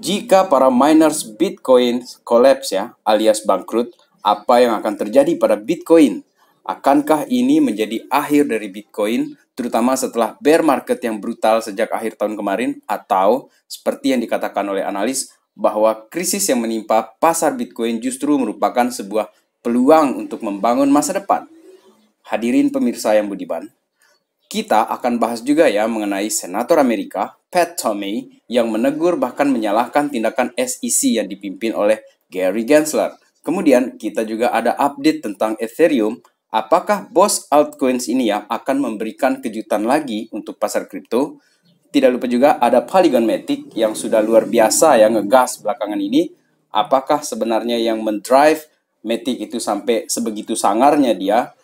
Jika para miners Bitcoin collapse ya, alias bangkrut, apa yang akan terjadi pada Bitcoin? Akankah ini menjadi akhir dari Bitcoin, terutama setelah bear market yang brutal sejak akhir tahun kemarin, atau seperti yang dikatakan oleh analis, bahwa krisis yang menimpa pasar Bitcoin justru merupakan sebuah peluang untuk membangun masa depan? Hadirin pemirsa yang budiman, kita akan bahas juga ya mengenai Senator Amerika, Pat Toomey, yang menegur bahkan menyalahkan tindakan SEC yang dipimpin oleh Gary Gensler. Kemudian kita juga ada update tentang Ethereum. Apakah bos altcoins ini ya akan memberikan kejutan lagi untuk pasar kripto? Tidak lupa juga ada Polygon Matic yang sudah luar biasa ya ngegas belakangan ini. Apakah sebenarnya yang mendrive Matic itu sampai sebegitu sangarnya dia?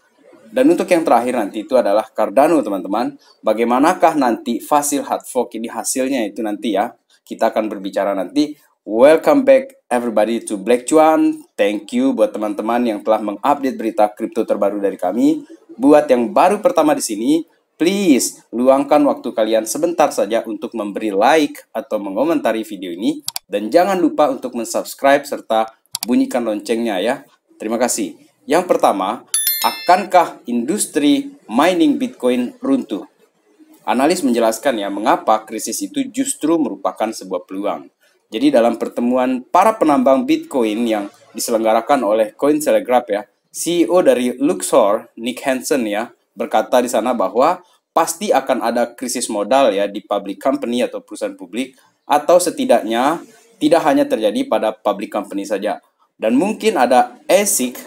Dan untuk yang terakhir nanti itu adalah Cardano, teman-teman. Bagaimanakah nanti Fossil Hard Fork ini hasilnya itu nanti ya. Kita akan berbicara nanti. Welcome back everybody to Black Cuan. Thank you buat teman-teman yang telah mengupdate berita kripto terbaru dari kami. Buat yang baru pertama di sini, please luangkan waktu kalian sebentar saja untuk memberi like atau mengomentari video ini. Dan jangan lupa untuk mensubscribe serta bunyikan loncengnya ya. Terima kasih. Yang pertama, akankah industri mining Bitcoin runtuh? Analis menjelaskan ya mengapa krisis itu justru merupakan sebuah peluang. Jadi dalam pertemuan para penambang Bitcoin yang diselenggarakan oleh Cointelegraph ya, CEO dari Luxor, Nick Hansen ya, berkata di sana bahwa pasti akan ada krisis modal ya di public company atau perusahaan publik, atau setidaknya tidak hanya terjadi pada public company saja. Dan mungkin ada ASIC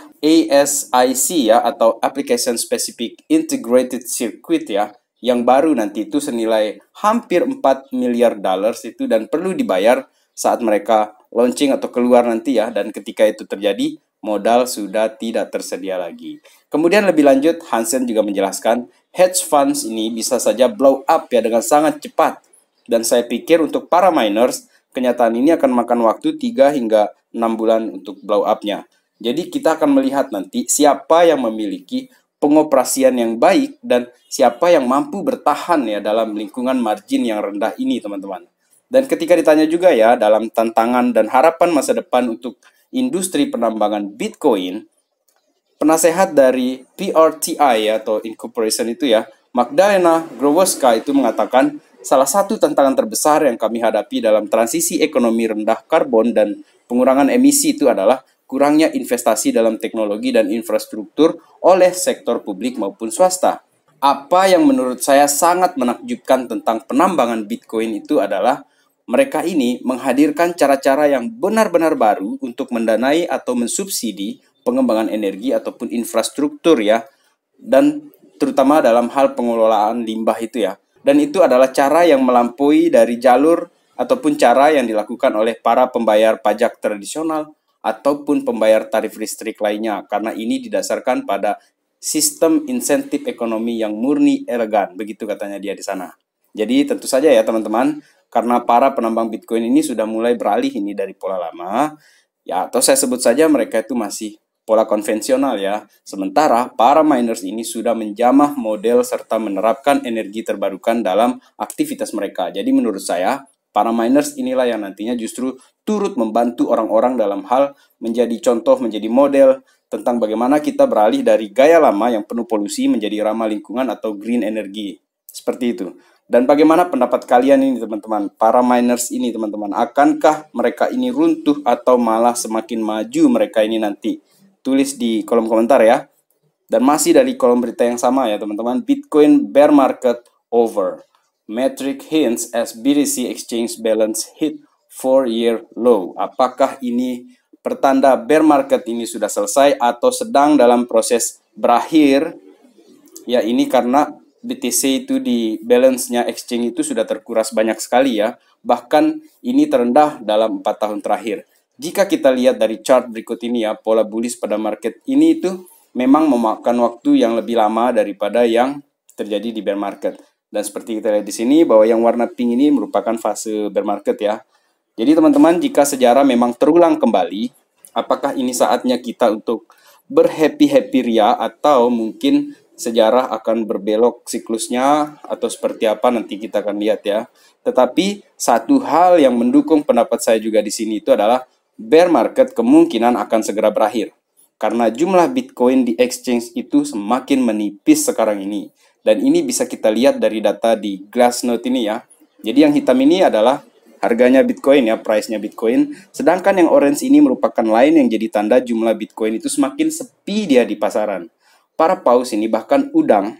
ya, atau Application Specific Integrated Circuit ya, yang baru nanti itu senilai hampir 4 miliar dollars itu dan perlu dibayar saat mereka launching atau keluar nanti ya, dan ketika itu terjadi modal sudah tidak tersedia lagi. Kemudian lebih lanjut Hansen juga menjelaskan hedge funds ini bisa saja blow up ya dengan sangat cepat, dan saya pikir untuk para miners kenyataan ini akan makan waktu 3 hingga 6 bulan untuk blow up-nya. Jadi kita akan melihat nanti siapa yang memiliki pengoperasian yang baik dan siapa yang mampu bertahan ya dalam lingkungan margin yang rendah ini, teman-teman. Dan ketika ditanya juga ya dalam tantangan dan harapan masa depan untuk industri penambangan Bitcoin, penasehat dari PRTI atau Incorporation itu ya, Magdalena Growowska itu mengatakan salah satu tantangan terbesar yang kami hadapi dalam transisi ekonomi rendah karbon dan pengurangan emisi itu adalah kurangnya investasi dalam teknologi dan infrastruktur oleh sektor publik maupun swasta. Apa yang menurut saya sangat menakjubkan tentang penambangan Bitcoin itu adalah mereka ini menghadirkan cara-cara yang benar-benar baru untuk mendanai atau mensubsidi pengembangan energi ataupun infrastruktur ya, dan terutama dalam hal pengelolaan limbah itu ya. Dan itu adalah cara yang melampaui dari jalur ataupun cara yang dilakukan oleh para pembayar pajak tradisional ataupun pembayar tarif listrik lainnya, karena ini didasarkan pada sistem insentif ekonomi yang murni elegan, begitu katanya dia di sana. Jadi tentu saja ya teman-teman, karena para penambang Bitcoin ini sudah mulai beralih ini dari pola lama, ya atau saya sebut saja mereka itu masih pola konvensional ya. Sementara para miners ini sudah menjamah model serta menerapkan energi terbarukan dalam aktivitas mereka. Jadi menurut saya, para miners inilah yang nantinya justru turut membantu orang-orang dalam hal menjadi contoh, menjadi model tentang bagaimana kita beralih dari gaya lama yang penuh polusi menjadi ramah lingkungan atau green energy. Seperti itu. Dan bagaimana pendapat kalian ini teman-teman, para miners ini teman-teman, akankah mereka ini runtuh atau malah semakin maju mereka ini nanti? Tulis di kolom komentar ya. Dan masih dari kolom berita yang sama ya teman-teman, Bitcoin bear market over. Metric hints as BTC exchange balance hit 4-year low. Apakah ini pertanda bear market ini sudah selesai atau sedang dalam proses berakhir? Ya ini karena BTC itu di balance-nya exchange itu sudah terkuras banyak sekali ya. Bahkan ini terendah dalam 4 tahun terakhir. Jika kita lihat dari chart berikut ini ya, pola bullish pada market ini itu memang memakan waktu yang lebih lama daripada yang terjadi di bear market. Dan seperti kita lihat di sini bahwa yang warna pink ini merupakan fase bear market ya. Jadi teman-teman, jika sejarah memang terulang kembali, apakah ini saatnya kita untuk berhappy-happy ria atau mungkin sejarah akan berbelok siklusnya atau seperti apa nanti kita akan lihat ya. Tetapi satu hal yang mendukung pendapat saya juga di sini itu adalah bear market kemungkinan akan segera berakhir. Karena jumlah Bitcoin di exchange itu semakin menipis sekarang ini. Dan ini bisa kita lihat dari data di Glassnode ini ya. Jadi yang hitam ini adalah harganya Bitcoin ya, price-nya Bitcoin. Sedangkan yang orange ini merupakan lain yang jadi tanda jumlah Bitcoin itu semakin sepi dia di pasaran. Para paus ini bahkan udang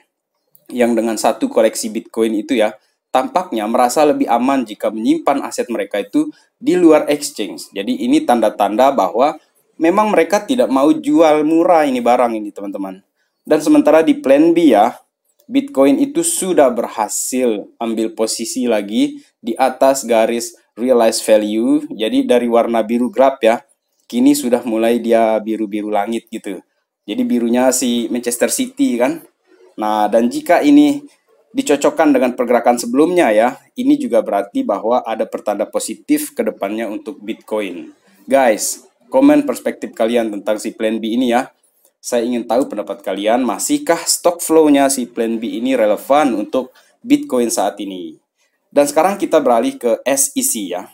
yang dengan satu koleksi Bitcoin itu ya, tampaknya merasa lebih aman jika menyimpan aset mereka itu di luar exchange. Jadi ini tanda-tanda bahwa memang mereka tidak mau jual murah ini barang ini teman-teman. Dan sementara di plan B ya, Bitcoin itu sudah berhasil ambil posisi lagi di atas garis realized value. Jadi dari warna biru gelap ya, kini sudah mulai dia biru-biru langit gitu. Jadi birunya si Manchester City kan. Nah, dan jika ini dicocokkan dengan pergerakan sebelumnya ya, ini juga berarti bahwa ada pertanda positif ke depannya untuk Bitcoin. Guys, komen perspektif kalian tentang si plan B ini ya. Saya ingin tahu pendapat kalian, masihkah stock flow-nya si plan B ini relevan untuk Bitcoin saat ini? Dan sekarang kita beralih ke SEC ya.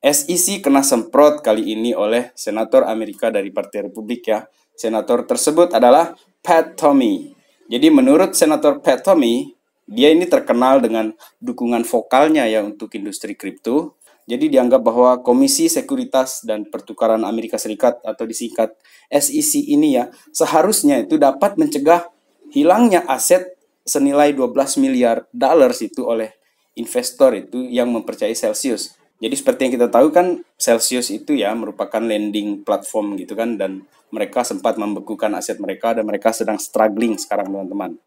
SEC kena semprot kali ini oleh senator Amerika dari Partai Republik ya. Senator tersebut adalah Pat Toomey. Jadi menurut Senator Pat Toomey, dia ini terkenal dengan dukungan vokalnya ya untuk industri kripto. Jadi dianggap bahwa Komisi Sekuritas dan Pertukaran Amerika Serikat atau disingkat SEC ini ya, seharusnya itu dapat mencegah hilangnya aset senilai 12 miliar dollars itu oleh investor itu yang mempercayai Celsius. Jadi seperti yang kita tahu kan Celsius itu ya merupakan lending platform gitu kan, dan mereka sempat membekukan aset mereka dan mereka sedang struggling sekarang teman-teman.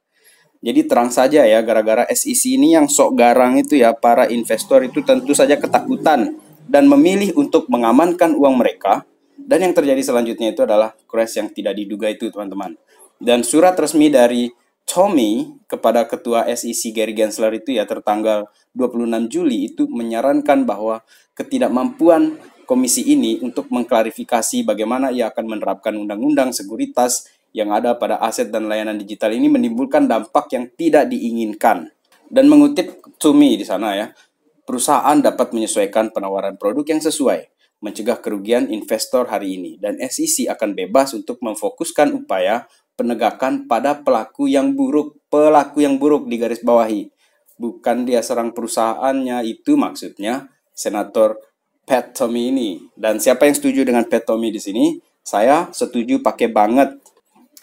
Jadi terang saja ya, gara-gara SEC ini yang sok garang itu ya, para investor itu tentu saja ketakutan dan memilih untuk mengamankan uang mereka. Dan yang terjadi selanjutnya itu adalah crash yang tidak diduga itu teman-teman. Dan surat resmi dari Toomey kepada Ketua SEC Gary Gensler itu ya tertanggal 26 Juli itu menyarankan bahwa ketidakmampuan komisi ini untuk mengklarifikasi bagaimana ia akan menerapkan undang-undang sekuritas yang ada pada aset dan layanan digital ini menimbulkan dampak yang tidak diinginkan. Dan mengutip Toomey di sana ya, perusahaan dapat menyesuaikan penawaran produk yang sesuai, mencegah kerugian investor hari ini, dan SEC akan bebas untuk memfokuskan upaya penegakan pada pelaku yang buruk di garis bawahi. Bukan dia serang perusahaannya, itu maksudnya Senator Pat Toomey ini. Dan siapa yang setuju dengan Pat Toomey di sini? Saya setuju pakai banget.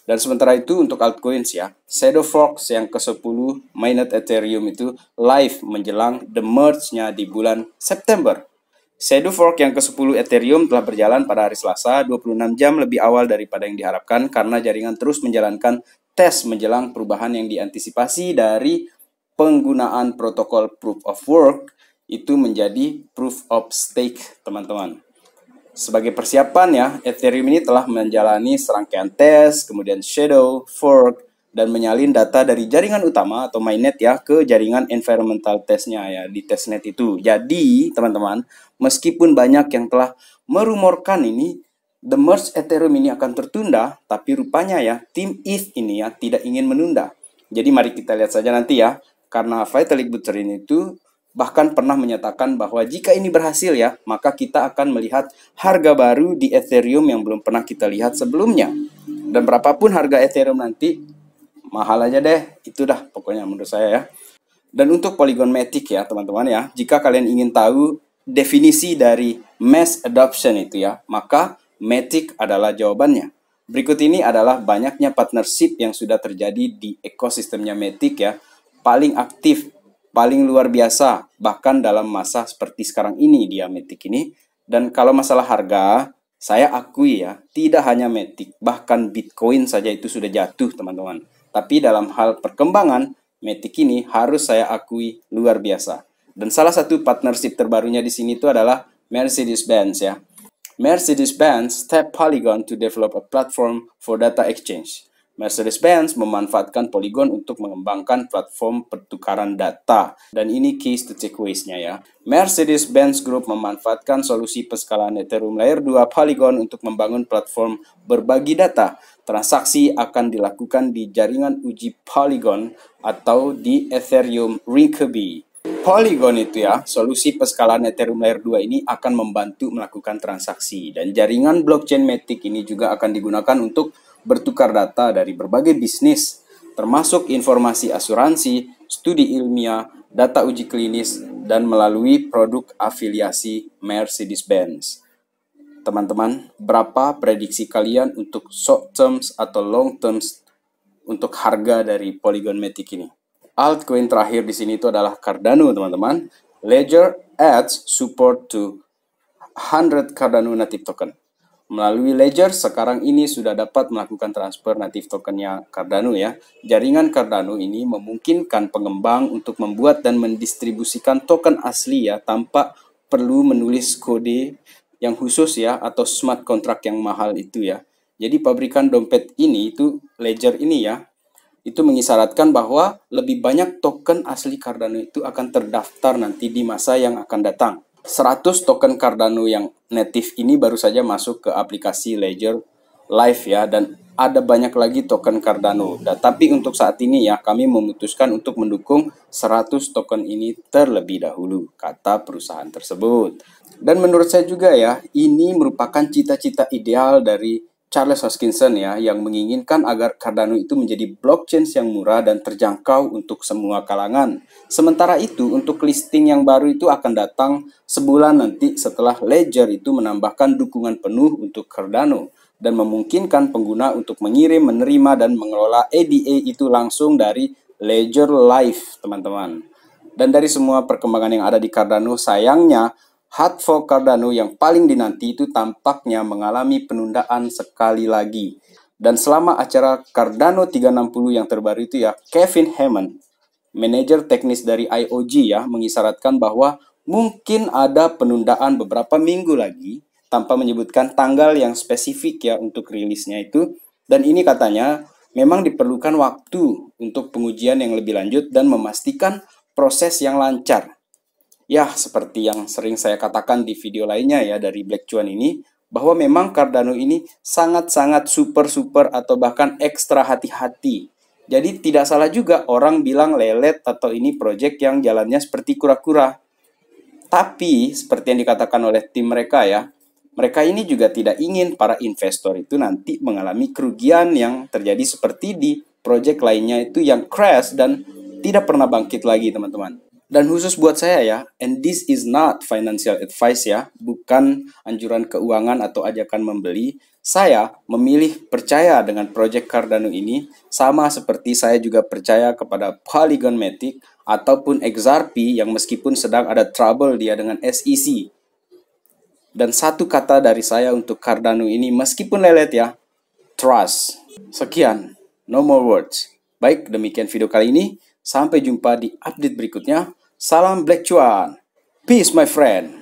Dan sementara itu untuk altcoins ya, Shadow Forks yang ke-10 mainnet Ethereum itu live menjelang the merge-nya di bulan September. Shadow Fork yang ke-10 Ethereum telah berjalan pada hari Selasa 26 jam lebih awal daripada yang diharapkan karena jaringan terus menjalankan tes menjelang perubahan yang diantisipasi dari penggunaan protokol Proof of Work itu menjadi Proof of Stake, teman-teman. Sebagai persiapan ya, Ethereum ini telah menjalani serangkaian tes, kemudian Shadow Fork, dan menyalin data dari jaringan utama atau mainnet ya ke jaringan environmental testnya ya di testnet itu. Jadi teman-teman, meskipun banyak yang telah merumorkan ini the merge Ethereum ini akan tertunda, tapi rupanya ya tim ETH ini ya tidak ingin menunda. Jadi mari kita lihat saja nanti ya, karena Vitalik Buterin itu bahkan pernah menyatakan bahwa jika ini berhasil ya, maka kita akan melihat harga baru di Ethereum yang belum pernah kita lihat sebelumnya. Dan berapapun harga Ethereum nanti, mahal aja deh, itu dah pokoknya menurut saya ya. Dan untuk Polygon Matic ya teman-teman ya, jika kalian ingin tahu definisi dari mass adoption itu ya, maka Matic adalah jawabannya. Berikut ini adalah banyaknya partnership yang sudah terjadi di ekosistemnya Matic ya, paling aktif, paling luar biasa, bahkan dalam masa seperti sekarang ini dia Matic ini. Dan kalau masalah harga, saya akui ya, tidak hanya Matic, bahkan Bitcoin saja itu sudah jatuh teman-teman. Tapi dalam hal perkembangan, Matic ini harus saya akui luar biasa. Dan salah satu partnership terbarunya di sini itu adalah Mercedes-Benz ya. Mercedes-Benz tapped Polygon to develop a platform for data exchange. Mercedes-Benz memanfaatkan Polygon untuk mengembangkan platform pertukaran data. Dan ini keys to takeaways-nya ya. Mercedes-Benz Group memanfaatkan solusi peskalaan Ethereum Layer 2 Polygon untuk membangun platform berbagi data. Transaksi akan dilakukan di jaringan uji Polygon atau di Ethereum Rinkaby. Polygon itu ya, solusi peskalaan Ethereum Layer 2 ini akan membantu melakukan transaksi. Dan jaringan blockchain Matic ini juga akan digunakan untuk bertukar data dari berbagai bisnis, termasuk informasi asuransi, studi ilmiah, data uji klinis, dan melalui produk afiliasi Mercedes-Benz. Teman-teman, berapa prediksi kalian untuk short terms atau long terms untuk harga dari Polygon Matic ini? Altcoin terakhir di sini itu adalah Cardano, teman-teman. Ledger adds support to 100 Cardano native token. Melalui Ledger, sekarang ini sudah dapat melakukan transfer native tokennya Cardano ya. Jaringan Cardano ini memungkinkan pengembang untuk membuat dan mendistribusikan token asli ya, tanpa perlu menulis kode yang khusus ya, atau smart contract yang mahal itu ya. Jadi pabrikan dompet ini itu, Ledger ini ya, itu mengisyaratkan bahwa lebih banyak token asli Cardano itu akan terdaftar nanti di masa yang akan datang. 100 token Cardano yang native ini baru saja masuk ke aplikasi Ledger Live ya, dan ada banyak lagi token Cardano. Tapi untuk saat ini ya, kami memutuskan untuk mendukung 100 token ini terlebih dahulu, kata perusahaan tersebut. Dan menurut saya juga ya, ini merupakan cita-cita ideal dari Charles Hoskinson ya, yang menginginkan agar Cardano itu menjadi blockchain yang murah dan terjangkau untuk semua kalangan. Sementara itu, untuk listing yang baru itu akan datang sebulan nanti setelah Ledger itu menambahkan dukungan penuh untuk Cardano dan memungkinkan pengguna untuk mengirim, menerima, dan mengelola ADA itu langsung dari Ledger Live, teman-teman. Dan dari semua perkembangan yang ada di Cardano, sayangnya hard fork Cardano yang paling dinanti itu tampaknya mengalami penundaan sekali lagi. Dan selama acara Cardano 360 yang terbaru itu ya, Kevin Hammond, manajer teknis dari IOG ya, mengisyaratkan bahwa mungkin ada penundaan beberapa minggu lagi tanpa menyebutkan tanggal yang spesifik ya untuk rilisnya itu. Dan ini katanya memang diperlukan waktu untuk pengujian yang lebih lanjut dan memastikan proses yang lancar. Ya, seperti yang sering saya katakan di video lainnya ya dari Black Chuan ini, bahwa memang Cardano ini sangat-sangat super atau bahkan ekstra hati-hati. Jadi tidak salah juga orang bilang lelet atau ini project yang jalannya seperti kura-kura. Tapi seperti yang dikatakan oleh tim mereka ya, mereka ini juga tidak ingin para investor itu nanti mengalami kerugian yang terjadi seperti di project lainnya itu yang crash dan tidak pernah bangkit lagi, teman-teman. Dan khusus buat saya ya, and this is not financial advice ya, bukan anjuran keuangan atau ajakan membeli. Saya memilih percaya dengan project Cardano ini, sama seperti saya juga percaya kepada Polygon Matic ataupun XRP yang meskipun sedang ada trouble dia dengan SEC. Dan satu kata dari saya untuk Cardano ini, meskipun lelet ya, trust. Sekian, no more words. Baik, demikian video kali ini. Sampai jumpa di update berikutnya. Salam Black Chuan. Peace my friend.